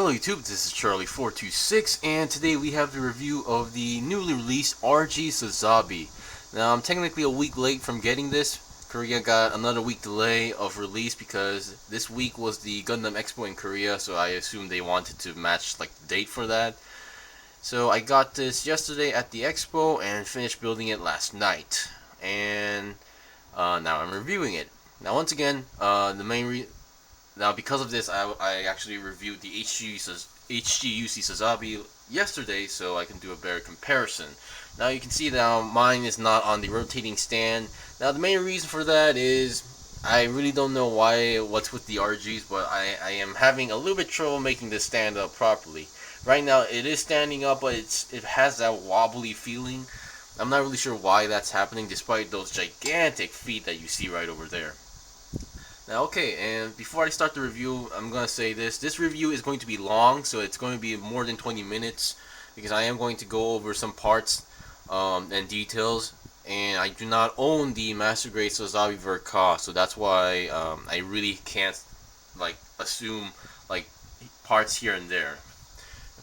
Hello YouTube, this is Charlie426, and today we have the review of the newly released RG Sazabi. Now, I'm technically a week late from getting this. Korea got another week delay of release because this week was the Gundam Expo in Korea, so I assume they wanted to match like the date for that. So I got this yesterday at the expo and finished building it last night, and now I'm reviewing it. Now, once again, now, because of this, I actually reviewed the HGUC Sazabi yesterday, so I can do a better comparison. Now, you can see now mine is not on the rotating stand. Now, the main reason for that is I really don't know what's with the RGs, but I am having a little bit trouble making this stand up properly. Right now, it is standing up, but it has that wobbly feeling. I'm not really sure why that's happening, despite those gigantic feet that you see right over there. Now, okay, and before I start the review, I'm going to say this review is going to be long, so it's going to be more than 20 minutes, because I am going to go over some parts and details, and I do not own the Master Grade Sazabi Verka, so that's why I really can't, assume, parts here and there.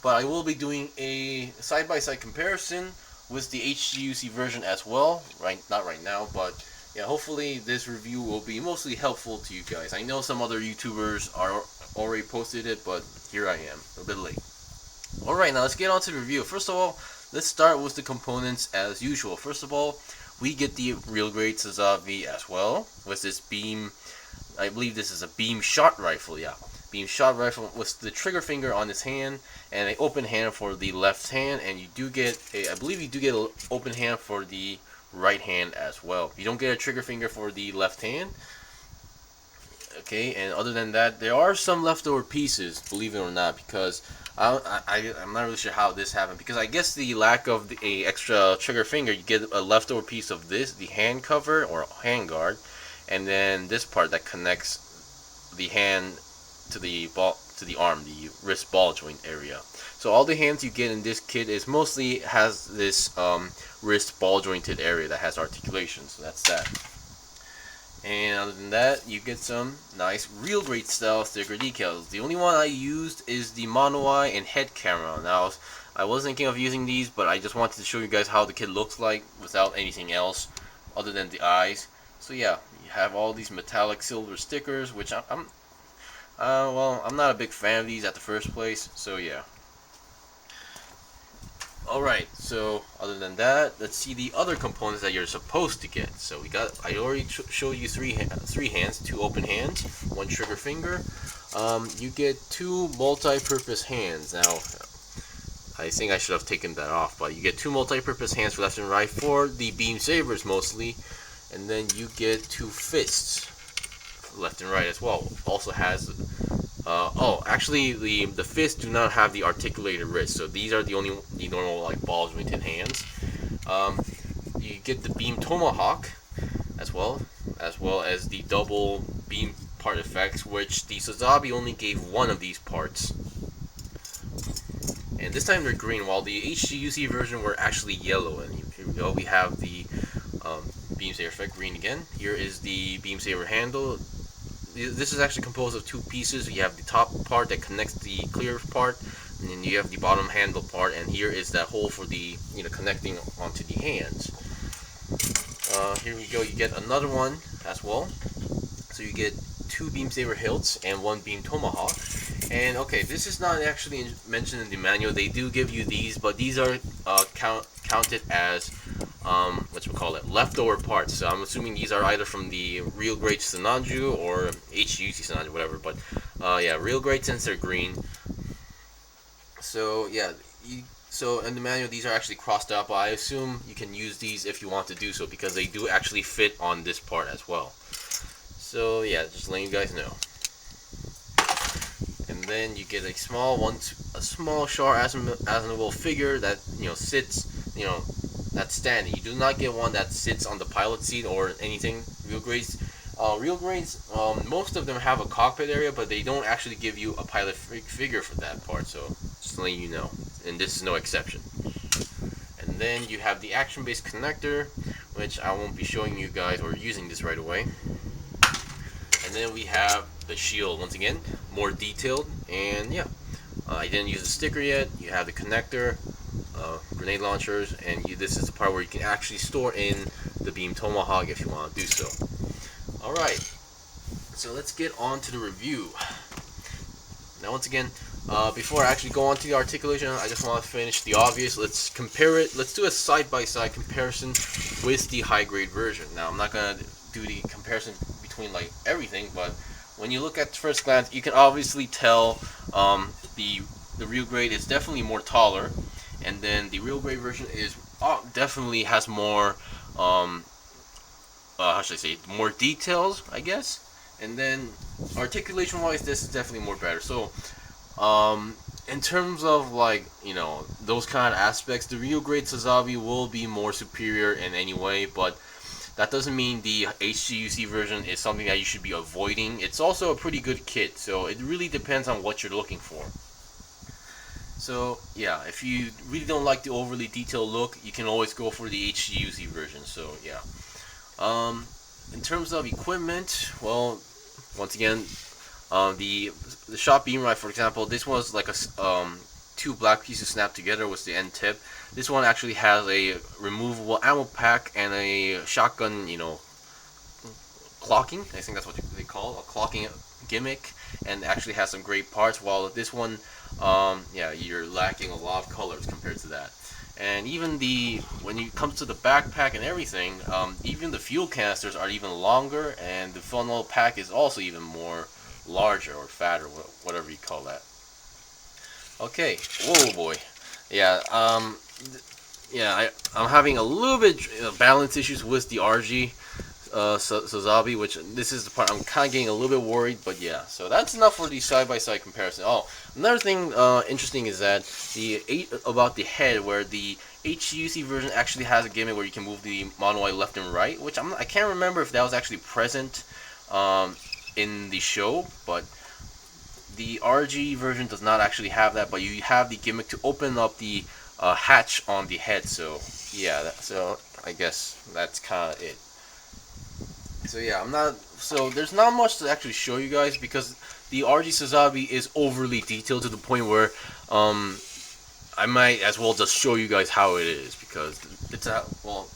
But I will be doing a side-by-side comparison with the HGUC version as well, not right now, but yeah, hopefully this review will be mostly helpful to you guys. I know some other YouTubers are already posted it, but here I am, a bit late. Alright, now let's get on to the review. First of all, let's start with the components as usual. First of all, we get the real grade Sazabi as well, with this beam, I believe this is a beam shot rifle, yeah. Beam shot rifle with the trigger finger on his hand, and an open hand for the left hand, and you do get, I believe you do get an open hand for the right hand as well. You don't get a trigger finger for the left hand. Okay, and other than that, there are some leftover pieces, believe it or not, because I'm not really sure how this happened, because I guess the lack of a extra trigger finger, you get a leftover piece of this, the hand cover or hand guard, and then this part that connects the hand to the arm, the wrist ball joint area. So all the hands you get in this kit is mostly has this wrist ball jointed area that has articulation, so that's that. And other than that, you get some nice real grade style sticker decals. The only one I used is the mono eye and head camera. Now, I was thinking of using these, but I just wanted to show you guys how the kit looks like without anything else other than the eyes. So yeah, you have all these metallic silver stickers, which I'm not a big fan of these at the first place, so yeah. Alright, so other than that, let's see the other components that you're supposed to get. So I already showed you three hands, 2 open hands, 1 trigger finger. You get 2 multi-purpose hands. Now, I think I should have taken that off, but you get 2 multi-purpose hands for left and right for the beam sabers mostly, and then you get 2 fists, left and right as well. Also has actually the fists do not have the articulated wrist, so these are the normal ball jointed hands. You get the beam tomahawk as well as the double beam part effects, which the Sazabi only gave 1 of these parts, and this time they're green, while the HGUC version were actually yellow. And here we go, we have the beam saber effect green again. Here is the beam saber handle. This is actually composed of 2 pieces. You have the top part that connects the clear part, and then you have the bottom handle part, and here is that hole for the connecting onto the hands. Here we go, you get another one as well. So you get 2 beam saber hilts and 1 beam tomahawk. And okay, this is not actually mentioned in the manual. They do give you these, but these are counted as leftover parts. So I'm assuming these are either from the real grade Sananju or HGUC Sananju, whatever. But yeah, real grade since they're green. So yeah, so in the manual these are actually crossed out, but I assume you can use these if you want to do so, because they do actually fit on this part as well. So yeah, just letting you guys know. And then you get a small Char Aznavour figure that sits, that's standing. You do not get one that sits on the pilot seat or anything. Real grades, most of them have a cockpit area, but they don't actually give you a pilot figure for that part. So just letting you know, and this is no exception. And then you have the action-based connector, which I won't be showing you guys or using this right away. And then we have the shield, once again, more detailed, and yeah. I didn't use the sticker yet. You have the connector, grenade launchers, and this is the part where you can actually store in the beam tomahawk if you want to do so. Alright, so let's get on to the review. Now once again, before I actually go on to the articulation, I just want to finish the obvious. Let's compare it. Let's do a side-by-side comparison with the high-grade version. Now I'm not going to do the comparison between like everything, but when you look at first glance, you can obviously tell the real grade is definitely more taller, and then the real grade version is definitely has more how should I say, more details, I guess. And then articulation wise, this is definitely more better. So in terms of like, you know, those kind of aspects, the real grade Sazabi will be more superior in any way, but that doesn't mean the HGUC version is something that you should be avoiding. It's also a pretty good kit, so it really depends on what you're looking for. So yeah, if you really don't like the overly detailed look, you can always go for the HGUC version. So yeah. In terms of equipment, well, once again, the shot beam rifle, for example, this was like a two black pieces snapped together with the end tip. This one actually has a removable ammo pack and a shotgun, you know, clocking. I think that's what they call a clocking gimmick, and actually has some great parts. While this one, yeah, you're lacking a lot of colors compared to that. And even when it comes to the backpack and everything, even the fuel canisters are even longer, and the funnel pack is also even more larger or fatter, whatever you call that. Okay, whoa boy, yeah, yeah, I'm having a little bit balance issues with the RG Sazabi, which this is the part I'm kind of getting a little bit worried, but yeah. So that's enough for the side-by-side comparison. Oh, another thing interesting is that about the head, where the HGUC version actually has a gimmick where you can move the monoeye left and right, which I can't remember if that was actually present in the show, but the RG version does not actually have that. But you have the gimmick to open up the hatch on the head. So yeah, so I guess that's kind of it. So yeah, so there's not much to actually show you guys, because the RG Sazabi is overly detailed to the point where I might as well just show you guys how it is, because it's well,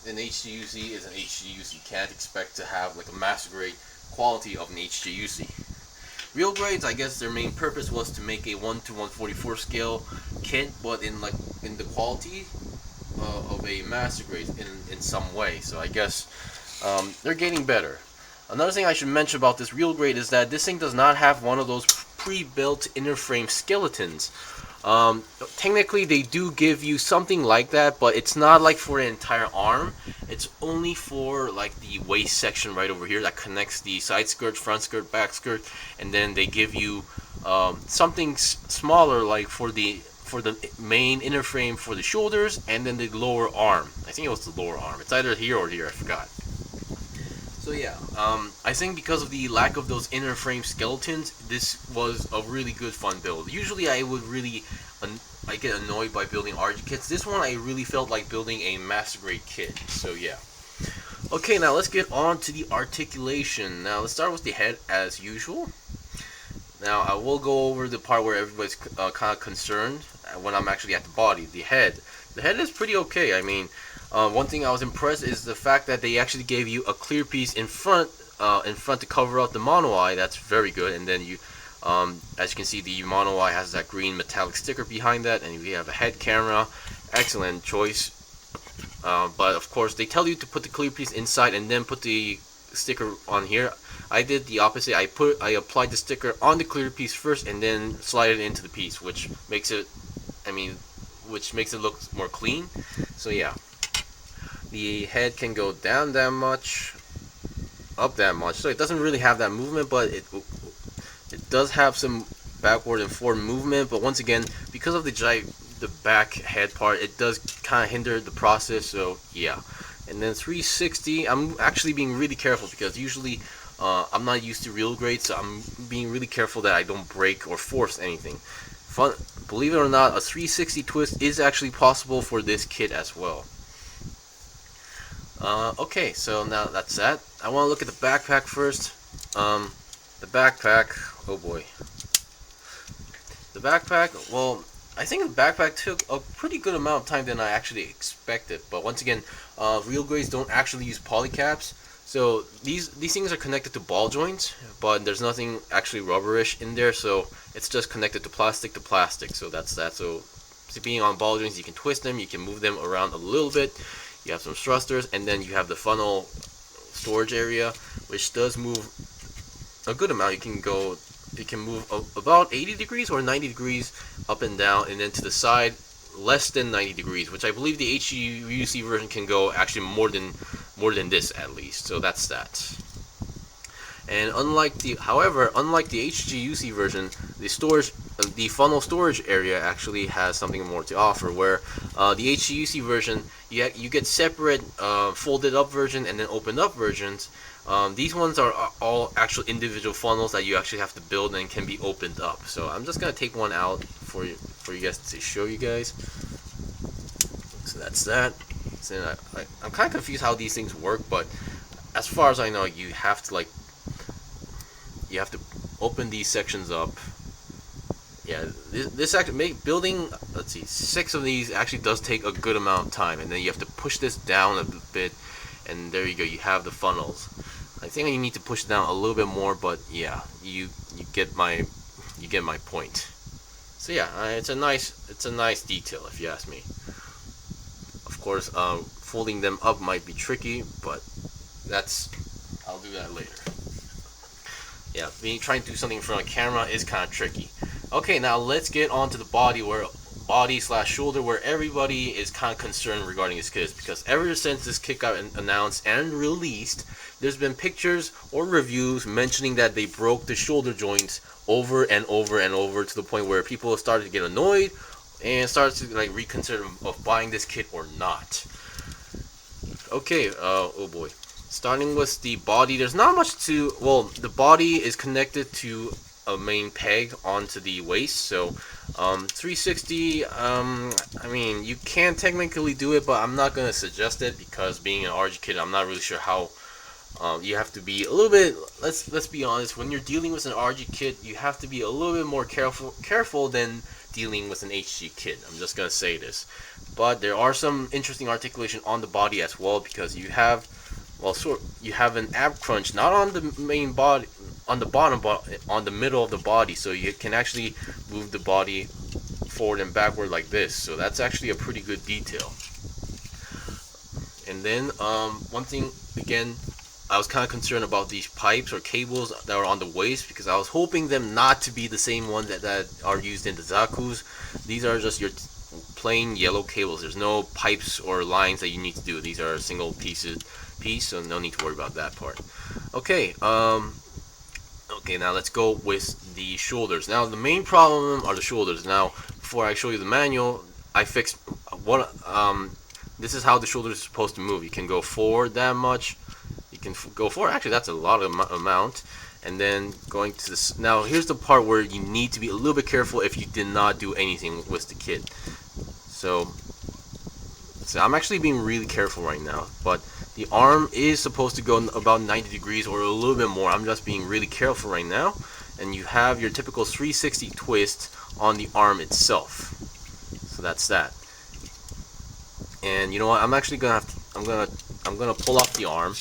an HGUC is an HGUC. You can't expect to have like a master grade quality of an HGUC. Real grades, I guess their main purpose was to make a 1:144 scale kit, but in the quality of a master grade in some way. So I guess they're getting better. Another thing I should mention about this real grade is that this thing does not have one of those pre-built inner frame skeletons. Technically they do give you something like that, but it's not like for an entire arm. It's only for like the waist section right over here that connects the side skirt, front skirt, back skirt, and then they give you something smaller like for the main inner frame for the shoulders, and then the lower arm. I think it was the lower arm. It's either here or here, I forgot. So yeah, I think because of the lack of those inner frame skeletons, this was a really good fun build. Usually I would really, I get annoyed by building RG kits. This one I really felt like building a master grade kit. So yeah. Okay, now let's get on to the articulation. Now let's start with the head as usual. Now I will go over the part where everybody's kind of concerned when I'm actually at the body. The head is pretty okay. I mean, one thing I was impressed is the fact that they actually gave you a clear piece in front to cover up the mono eye. That's very good. And then you, as you can see, the mono eye has that green metallic sticker behind that, and we have a head camera. Excellent choice. But of course, they tell you to put the clear piece inside and then put the sticker on here. I did the opposite. I applied the sticker on the clear piece first and then slide it into the piece, which makes it, which makes it look more clean. So yeah. The head can go down that much, up that much, so it doesn't really have that movement, but it does have some backward and forward movement. But once again, because of the back head part, it does kind of hinder the process. So yeah. And then 360, I'm actually being really careful, because usually I'm not used to real grade, so I'm being really careful that I don't break or force anything. Believe it or not, a 360 twist is actually possible for this kit as well. Okay, so now that's that. I want to look at the backpack first. The backpack, oh boy. The The backpack, well, I think the backpack took a pretty good amount of time than I actually expected. But once again, real grades don't actually use polycaps. So these things are connected to ball joints, but there's nothing actually rubberish in there. So it's just connected to plastic. So that's that. So being on ball joints, you can twist them, you can move them around a little bit. You have some thrusters, and then you have the funnel storage area, which does move a good amount. It can move about 80 degrees or 90 degrees up and down, and then to the side less than 90 degrees, which I believe the HGUC version can go actually more than this at least. So that's that. And unlike the HGUC version, the funnel storage area actually has something more to offer. Where the HGUC version, you get separate folded up version and then opened up versions. These ones are all actual individual funnels that you actually have to build and can be opened up. So I'm just gonna take one out for you guys to show you guys. So that's that. So I'm kind of confused how these things work, but as far as I know, you have to open these sections up. Yeah, this actually building, let's see, 6 of these actually does take a good amount of time, and then you have to push this down a bit, and there you go. You have the funnels. I think you need to push it down a little bit more, but yeah, you get my point. So yeah, it's a nice detail if you ask me. Of course, folding them up might be tricky, but I'll do that later. Yeah, trying to do something in front of camera is kind of tricky. Okay, now let's get on to the body/shoulder, where everybody is kind of concerned regarding this kit, because ever since this kit got announced and released, there's been pictures or reviews mentioning that they broke the shoulder joints over and over and over, to the point where people started to get annoyed and started to reconsider of buying this kit or not. Okay, oh boy. Starting with the body, there's not much to, well, the body is connected to a main peg onto the waist, so 360, I mean, you can technically do it, but I'm not going to suggest it, because being an RG kit, I'm not really sure how. You have to be a little bit, let's be honest, when you're dealing with an RG kit, you have to be a little bit more careful than dealing with an HG kit. I'm just going to say this. But there are some interesting articulation on the body as well, because you have, well, you have an ab crunch, not on the main body, on the bottom, but on the middle of the body, so you can actually move the body forward and backward like this. So that's actually a pretty good detail. And then one thing, again, I was kind of concerned about these pipes or cables that are on the waist, because I was hoping them not to be the same ones that are used in the Zaku's. These are just your plain yellow cables. There's no pipes or lines that you need to do. These are single piece, so no need to worry about that part. Okay, okay, now let's go with the shoulders. Now the main problem are the shoulders. Now before I show you the manual, I fixed what this is how the shoulder is supposed to move. You can go forward that much. You can go forward. Actually, that's a lot of amount. And then going to this. Now here's the part where you need to be a little bit careful if you did not do anything with the kit. So I'm actually being really careful right now, but the arm is supposed to go about 90 degrees or a little bit more. I'm just being really careful right now. And you have your typical 360 twist on the arm itself. So that's that. And you know what? I'm actually gonna I'm gonna pull off the arm.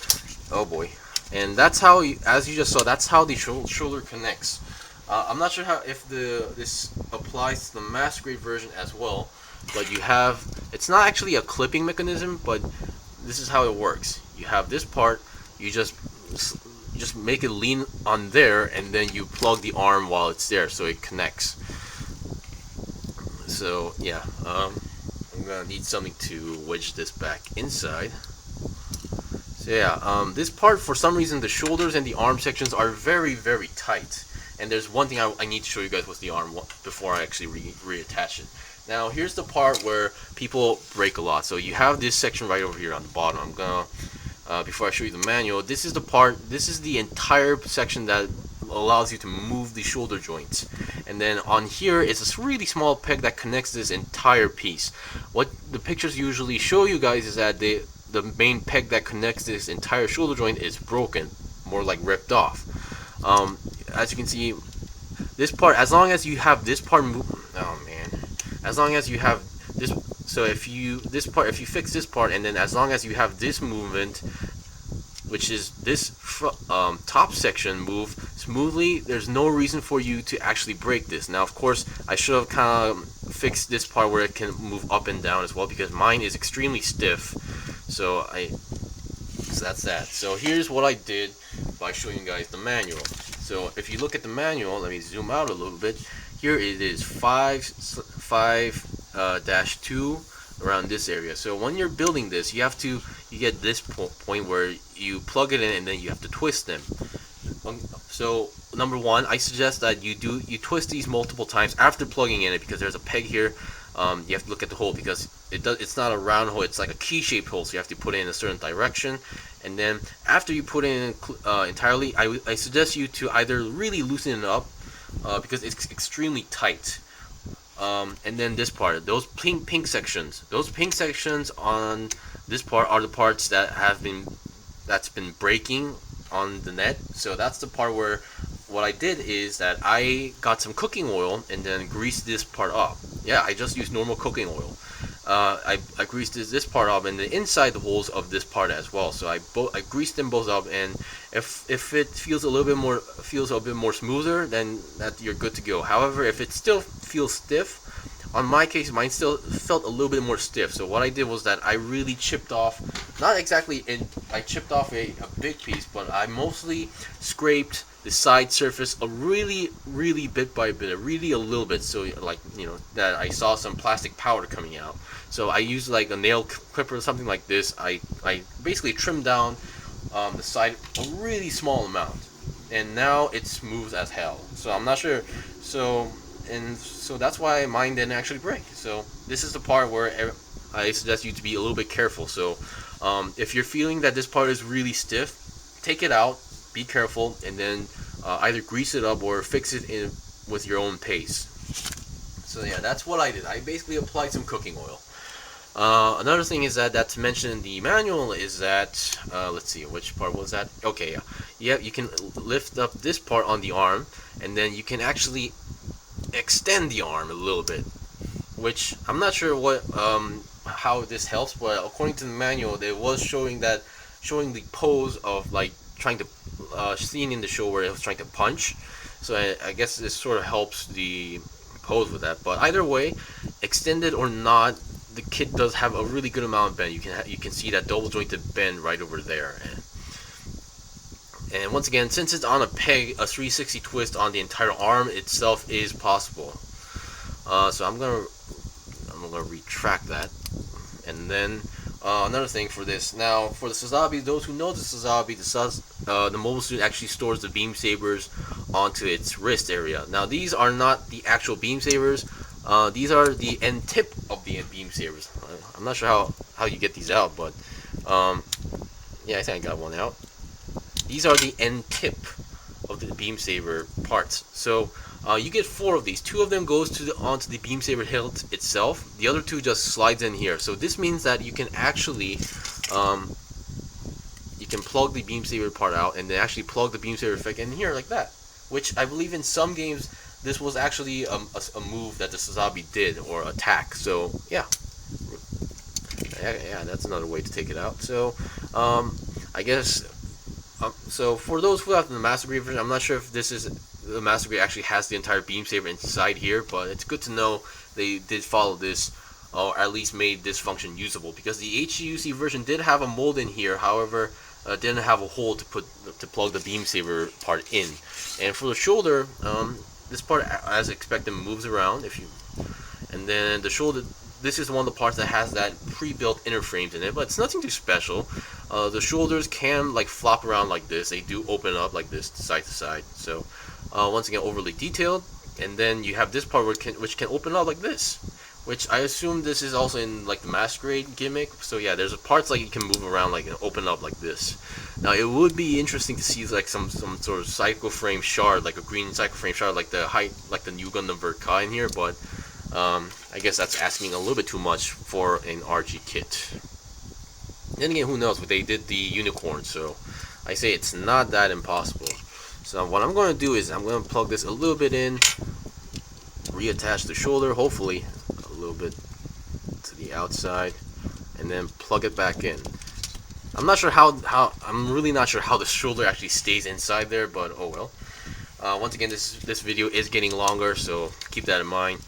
Oh boy. And that's how, as you just saw, that's how the shoulder connects. I'm not sure if this applies to the mass grade version as well, but you have, it's not actually a clipping mechanism, but this is how it works. You have this part, you just make it lean on there, and then you plug the arm while it's there, so it connects. So yeah, I'm gonna need something to wedge this back inside. So yeah, this part, for some reason, the shoulders and the arm sections are very, very tight. And there's one thing I need to show you guys with the arm before I actually reattach it. Now here's the part where people break a lot. So you have this section right over here on the bottom. I'm gonna, before I show you the manual, this is the part, this is the entire section that allows you to move the shoulder joints. And then on here is this really small peg that connects this entire piece. What the pictures usually show you guys is that the main peg that connects this entire shoulder joint is broken, more like ripped off. As you can see, this part, as long as you have this part oh man, as long as you have this, so if you fix this part, and then as long as you have this movement, which is this top section, move smoothly, there's no reason for you to actually break this. Now of course I should have kind of fixed this part where it can move up and down as well, because mine is extremely stiff. So that's that. So here's what I did by showing you guys the manual. So if you look at the manual, let me zoom out a little bit. Here it is 5-2 around this area. So when you're building this, you get this point where you plug it in and then you have to twist them. So number one, I suggest that you twist these multiple times after plugging in it, because there's a peg here. You have to look at the hole, because it's not a round hole, it's like a key-shaped hole, so you have to put it in a certain direction. And then after you put it in entirely, I suggest you to either really loosen it up, because it's extremely tight. And then this part, those pink sections on this part are the parts that's been breaking on the net. So that's the part where what I did is that I got some cooking oil and then greased this part up. Yeah, I just used normal cooking oil. I greased this part up, and the inside the holes of this part as well. So I greased them both up, and if it feels a bit more smoother, then that you're good to go. However, if it still feels stiff, on my case, mine still felt a little bit more stiff. So what I did was that I really chipped off, I chipped off a big piece, but I mostly scraped the side surface really bit by bit, really a little bit, so like, you know, that I saw some plastic powder coming out. So I used like a nail clipper or something like this. I basically trimmed down the side a really small amount, and now it's smooth as hell. So I'm not sure, so that's why mine didn't actually break. So this is the part where I suggest you to be a little bit careful. So if you're feeling that this part is really stiff, take it out, be careful, and then either grease it up or fix it in with your own pace. So yeah, that's what I did. I basically applied some cooking oil. Another thing is that to mention in the manual is that let's see, which part was that? Okay, yeah, you can lift up this part on the arm, and then you can actually extend the arm a little bit, which I'm not sure how this helps, but according to the manual, it was showing the pose of like trying to scene in the show where it was trying to punch. So I guess this sort of helps the pose with that. But either way, extended or not, the kit does have a really good amount of bend. You can see that double jointed bend right over there. And once again, since it's on a peg, a 360 twist on the entire arm itself is possible. So I'm gonna retract that. And then another thing for this, now for the Sazabi, those who know the Sazabi, the mobile suit actually stores the beam sabers onto its wrist area. Now these are not the actual beam sabers. These are the end tip of the beam sabers. I'm not sure how you get these out, but yeah, I think I got one out. These are the end tip of the beam saber parts. So you get 4 of these. 2 of them goes onto the beam saber hilt itself. The other 2 just slides in here. So this means that you can actually you can plug the beam saber part out and then actually plug the beam saber effect in here like that. Which I believe in some games this was actually a move that the Sazabi did, or attack. So yeah, that's another way to take it out. So I guess. So for those who have the Master Grade version, I'm not sure if the Master Grade actually has the entire beam saber inside here, but it's good to know they did follow this, or at least made this function usable, because the HGUC version did have a mold in here, however didn't have a hole to plug the beam saber part in. And for the shoulder, this part, as expected, moves around and then the shoulder, this is one of the parts that has that pre-built inner frames in it, but it's nothing too special. The shoulders can like flop around like this. They do open up like this, side to side. So once again, overly detailed. And then you have this part which can open up like this, which I assume this is also in like the Master Grade gimmick. So yeah, there's parts like you can move around like and open up like this. Now it would be interesting to see like some sort of cycle frame shard, like a green cycle frame shard, like the new Gundam Verka in here, but I guess that's asking a little bit too much for an RG kit. Then again, who knows? But they did the unicorn, so I say it's not that impossible. So what I'm going to do is I'm going to plug this a little bit in, reattach the shoulder, hopefully a little bit to the outside, and then plug it back in. I'm not sure I'm really not sure how the shoulder actually stays inside there, but oh well. Once again, this video is getting longer, so keep that in mind.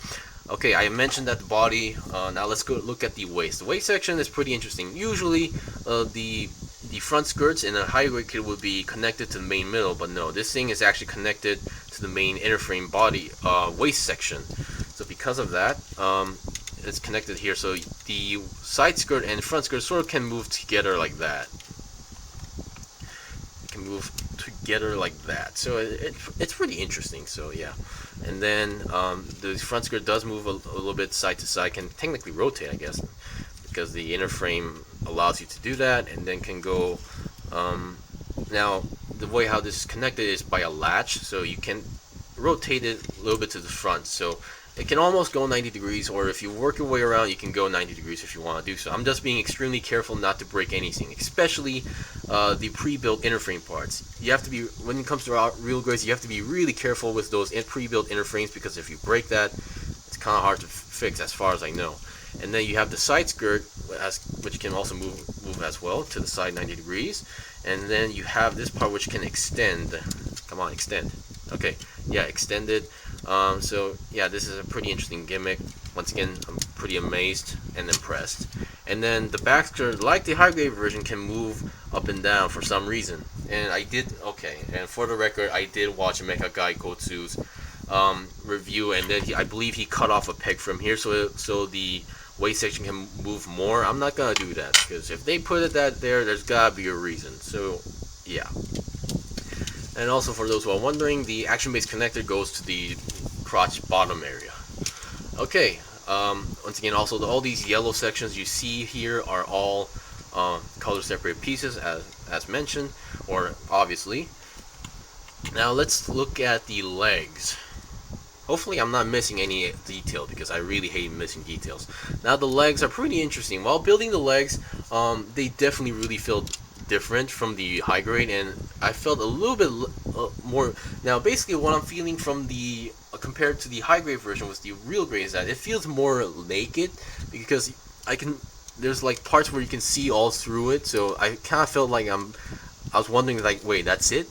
Okay, I mentioned that the body. Now let's go look at the waist. The waist section is pretty interesting. Usually, the front skirts in a high grade kit would be connected to the main middle, but no, this thing is actually connected to the main inner frame body waist section. So because of that, it's connected here. So the side skirt and front skirt sort of can move together like that. It can move together like that. So it's pretty interesting. So yeah. And then the front skirt does move a little bit side to side, can technically rotate, I guess, because the inner frame allows you to do that, and then can go, now the way how this is connected is by a latch, so you can rotate it a little bit to the front, so it can almost go 90 degrees, or if you work your way around, you can go 90 degrees if you want to do so. I'm just being extremely careful not to break anything, especially the pre-built inner frame parts. You have to be, when it comes to real grades, you have to be really careful with those pre-built inner frames, because if you break that, it's kind of hard to fix as far as I know. And then you have the side skirt, which can also move as well to the side 90 degrees. And then you have this part which can extend. Come on, extend. Okay, yeah, extended. So yeah, this is a pretty interesting gimmick. Once again, I'm pretty amazed and impressed. And then the back skirt, like the high grade version, can move up and down for some reason. And I did, okay, and for the record, I did watch Mecha Guy Kotsu's review, and then I believe he cut off a peg from here, so the waist section can move more. I'm not gonna do that, because if they put it there's gotta be a reason. So yeah. And also, for those who are wondering, the action-based connector goes to the crotch bottom area. Okay, once again, also all these yellow sections you see here are all color separated pieces, as mentioned, or obviously. Now let's look at the legs. Hopefully I'm not missing any detail, because I really hate missing details. Now the legs are pretty interesting. While building the legs, they definitely really feel different from the high grade, and I felt a little bit more. Now basically what I'm feeling from the compared to the high grade version with the real grade is that it feels more naked, because there's like parts where you can see all through it, so I kind of felt like I was wondering, like, wait, that's it?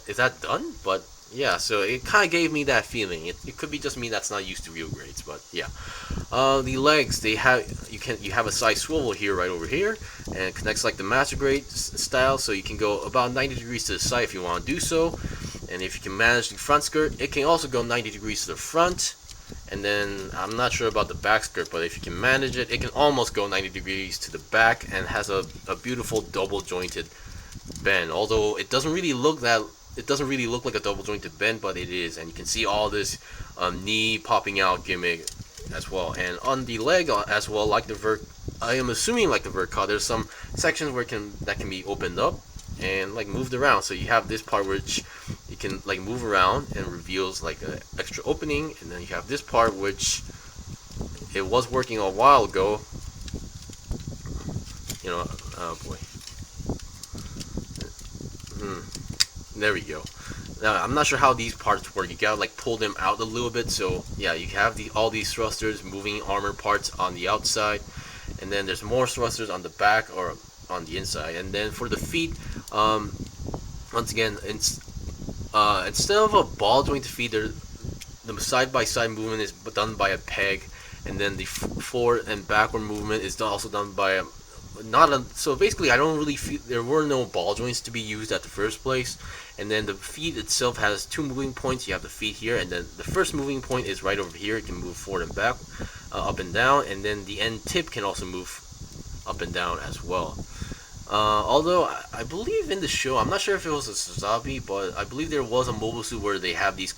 Is that done? But yeah, so it kind of gave me that feeling. It could be just me that's not used to real grades, but yeah. The legs, you have a side swivel here, right over here, and it connects like the master grade style, so you can go about 90 degrees to the side if you want to do so. And if you can manage the front skirt, it can also go 90 degrees to the front. And then I'm not sure about the back skirt, but if you can manage it, it can almost go 90 degrees to the back, and has a beautiful double jointed bend. Although it doesn't really look like a double jointed bend, but it is, and you can see all this knee popping out gimmick as well. And on the leg as well, like I am assuming like the vert cut, there's some sections where that can be opened up and like moved around. So you have this part which you can like move around and reveals like an extra opening, and then you have this part which it was working a while ago. You know, oh boy. There we go. Now I'm not sure how these parts work. You gotta like pull them out a little bit. So yeah, you have all these thrusters, moving armor parts on the outside, and then there's more thrusters on the back or on the inside. And then for the feet, once again, instead of a ball joint feet, the side-by-side movement is done by a peg, and then the forward and backward movement is also done by so basically I don't really feel there were no ball joints to be used at the first place. And then the feet itself has two moving points. You have the feet here, and then the first moving point is right over here. It can move forward and back, up and down, and then the end tip can also move up and down as well. Although I believe in the show, I'm not sure if it was a Sazabi, but I believe there was a mobile suit where they have these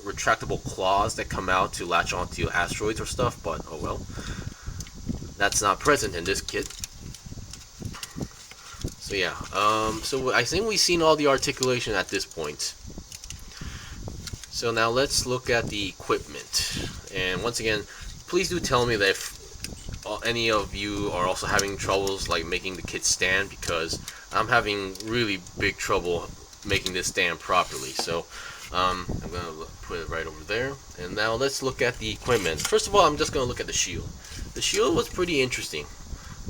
retractable claws that come out to latch onto asteroids or stuff, but oh well. That's not present in this kit. So yeah, so I think we've seen all the articulation at this point. So now let's look at the equipment. And once again, please do tell me that if any of you are also having troubles like making the kit stand, because I'm having really big trouble making this stand properly. So I'm gonna put it right over there. And now let's look at the equipment. First of all, I'm just gonna look at the shield. The shield was pretty interesting.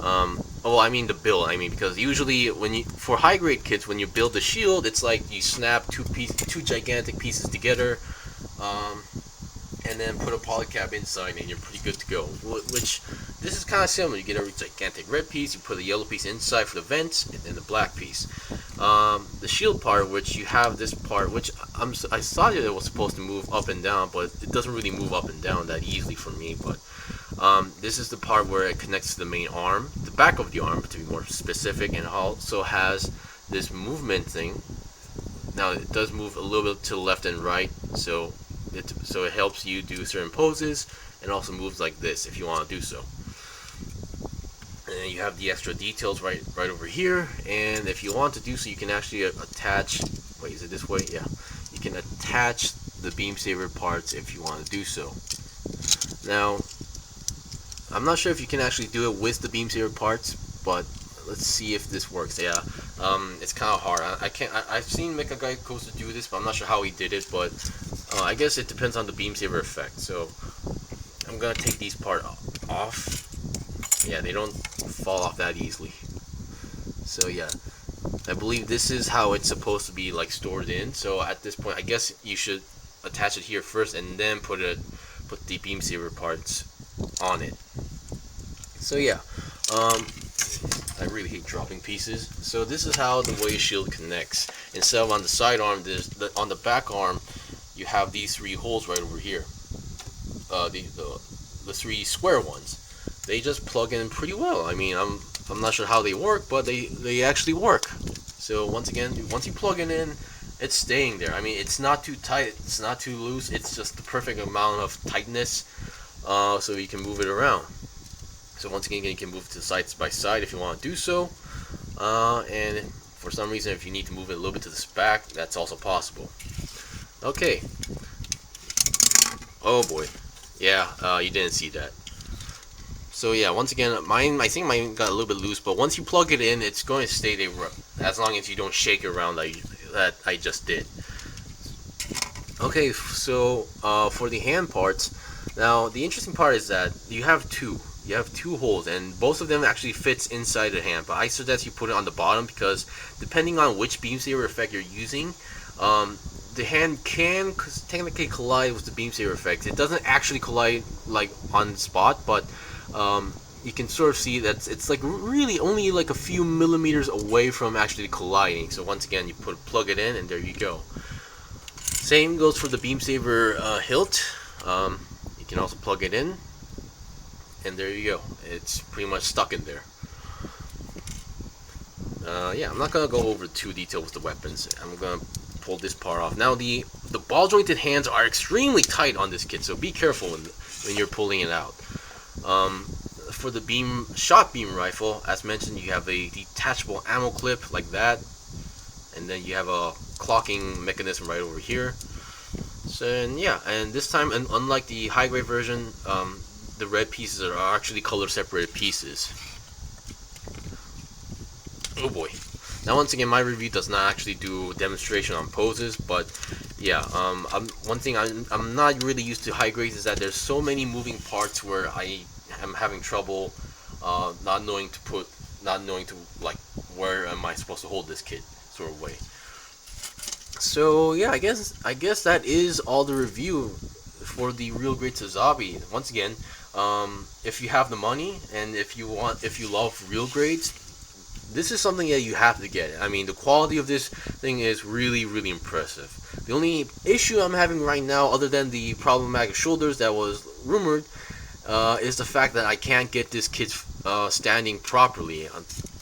Oh, I mean the build. I mean, because usually for high grade kits, when you build the shield, it's like you snap two gigantic pieces together, and then put a polycap inside, and you're pretty good to go. Which this is kind of similar. You get a gigantic red piece, you put a yellow piece inside for the vents, and then the black piece. The shield part, which you have this part, which I thought it was supposed to move up and down, but it doesn't really move up and down that easily for me. But this is the part where it connects to the main arm, the back of the arm to be more specific, and also has this movement thing. Now it does move a little bit to the left and right, so it helps you do certain poses, and also moves like this if you want to do so. And then you have the extra details right over here, and if you want to do so, you can actually attach. Wait, is it this way? Yeah, you can attach the beam saber parts if you want to do so. Now, I'm not sure if you can actually do it with the beam saber parts, but let's see if this works. Yeah, it's kind of hard. I've seen Mecha Guy goes to do this, but I'm not sure how he did it. But I guess it depends on the beam saber effect. So I'm gonna take these part off. Yeah, they don't fall off that easily. So yeah, I believe this is how it's supposed to be like stored in. So at this point, I guess you should attach it here first, and then put the beam saber parts on it. So yeah, I really hate dropping pieces. So this is how the way shield connects. Instead of on the side arm, on the back arm, you have these three holes right over here. The three square ones. They just plug in pretty well. I mean, I'm not sure how they work, but they actually work. So once again, once you plug it in, it's staying there. I mean, it's not too tight, it's not too loose. It's just the perfect amount of tightness, so you can move it around. So once again, you can move it to side by side if you want to do so. And for some reason, if you need to move it a little bit to the back, that's also possible. Okay. Oh boy. Yeah, you didn't see that. So yeah, once again, I think mine got a little bit loose, but once you plug it in, it's going to stay there as long as you don't shake it around that I just did. Okay, so for the hand parts, now the interesting part is that you have two holes, and both of them actually fits inside the hand, but I suggest you put it on the bottom, because depending on which beam saber effect you're using, the hand can technically collide with the beam saber effect. It doesn't actually collide like on the spot, but you can sort of see that it's like really only like a few millimeters away from actually colliding. So once again, you plug it in, and there you go. Same goes for the beam saber hilt. You can also plug it in, and there you go. It's pretty much stuck in there. Yeah, I'm not gonna go over too detailed with the weapons. I'm gonna pull this part off. Now the ball jointed hands are extremely tight on this kit, so be careful when you're pulling it out. For the shot beam rifle, as mentioned, you have a detachable ammo clip like that, and then you have a clocking mechanism right over here. So and yeah, and this time, unlike the high grade version, the red pieces are actually color separated pieces. Oh boy. Now once again, my review does not actually do demonstration on poses, but yeah, one thing I'm not really used to high grades is that there's so many moving parts where I am having trouble not knowing like where am I supposed to hold this kit sort of way. So yeah, I guess that is all the review for the Real Great Sazabi. Once again, if you have the money and if you love real grades, this is something that you have to get. I mean, the quality of this thing is really, really impressive. The only issue I'm having right now, other than the problematic shoulders that was rumored, is the fact that I can't get this kit standing properly,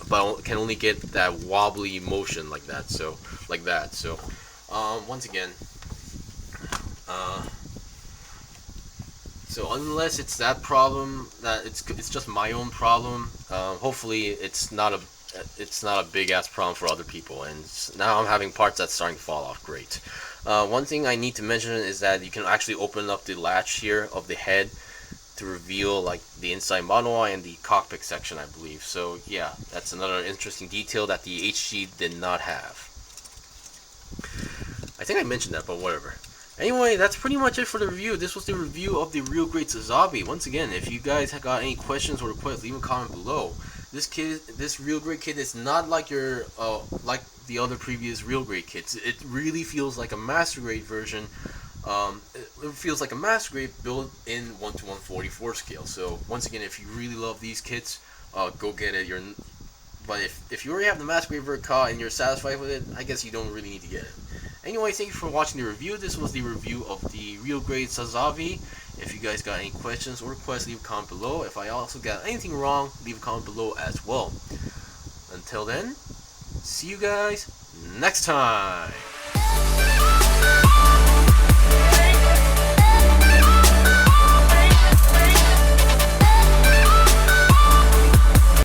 but I can only get that wobbly motion like that. So once again, so unless it's that problem, that it's just my own problem. Hopefully, it's not a big ass problem for other people. And now I'm having parts that's starting to fall off. Great. One thing I need to mention is that you can actually open up the latch here of the head to reveal like the inside model and the cockpit section, I believe. So yeah, that's another interesting detail that the HG did not have. think I mentioned that, but whatever. Anyway, that's pretty much it for the review. This was the review of the Real Great Sazabi. Once again, if you guys have got any questions or requests, leave a comment below. This Real Great kit is not like like the other previous Real Great kits. It really feels like a Master Grade version. It feels like a Master Grade built in 1:144 scale. So once again, if you really love these kits, go get it. But if you already have the Master Grade Verka and you're satisfied with it, I guess you don't really need to get it. Anyway, thank you for watching the review. This was the review of the Real Great Sazabi. If you guys got any questions or requests, leave a comment below. If I also got anything wrong, leave a comment below as well. Until then, see you guys next time.